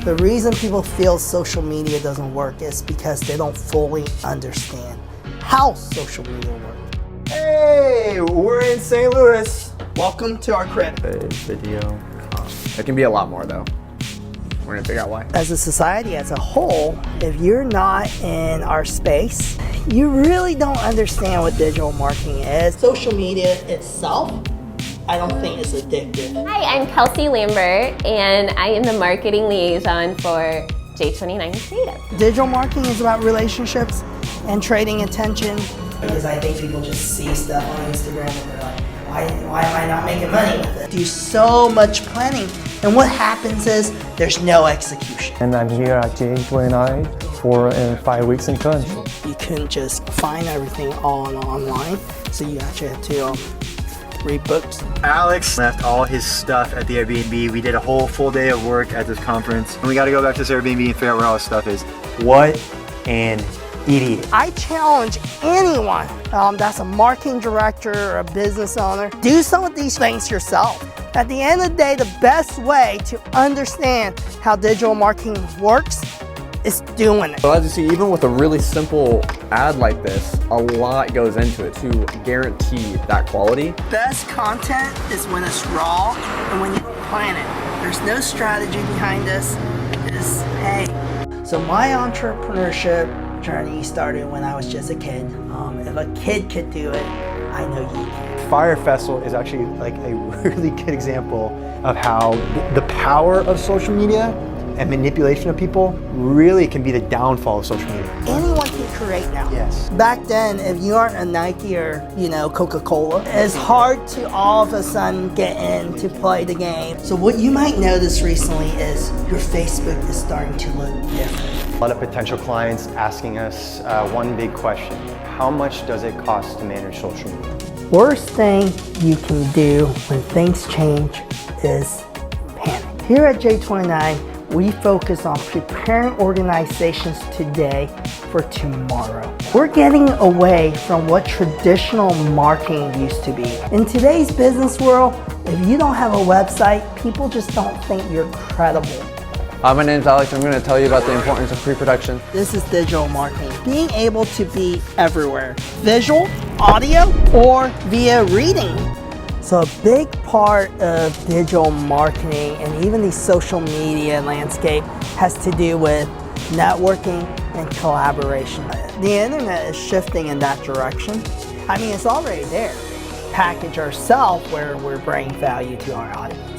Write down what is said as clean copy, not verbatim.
The reason people feel social media doesn't work is because they don't fully understand how social media works. Hey, we're in St. Louis. Welcome to our crib. Video. It can be a lot more though. We're gonna figure out why. As a society as a whole, if you're not in our space, you really don't understand what digital marketing is. Social media itself, I don't think is addictive. Hi, I'm Kelsey Lambert, and I am the marketing liaison for J29 Creative. Digital marketing is about relationships and trading attention. Because I think people just see stuff on Instagram and they're like, why am I not making money with it? Do so much planning, and what happens is there's no execution. And I'm here at J29 for 5 weeks in country. You couldn't just find everything all online, so you actually have to read books. Alex left all his stuff at the Airbnb. We did a whole full day of work at this conference. And we gotta go back to this Airbnb and figure out where all his stuff is. What an idiot. I challenge anyone that's a marketing director or a business owner, do some of these things yourself. At the end of the day, the best way to understand how digital marketing works is doing it. So as you see, even with a really simple ad like this, a lot goes into it to guarantee that quality. Best content is when it's raw and when you plan it. There's no strategy behind this. It's, hey. So my entrepreneurship journey started when I was just a kid. If a kid could do it, I know you can. Fire Festival is actually like a really good example of how the power of social media and manipulation of people really can be the downfall of social media. Anyone can create now. Yes. Back then, if you aren't a Nike or, Coca-Cola, it's hard to all of a sudden get in to play the game. So what you might notice recently is your Facebook is starting to look different. A lot of potential clients asking us one big question: how much does it cost to manage social media? Worst thing you can do when things change is panic. Here at J29, we focus on preparing organizations today for tomorrow. We're getting away from what traditional marketing used to be. In today's business world, if you don't have a website, people just don't think you're credible. My name's Alex. I'm going to tell you about the importance of pre-production. This is digital marketing. Being able to be everywhere. Visual, audio, or via reading. So a big part of digital marketing and even the social media landscape has to do with networking and collaboration. The internet is shifting in that direction. I mean, it's already there. Package ourselves where we're bringing value to our audience.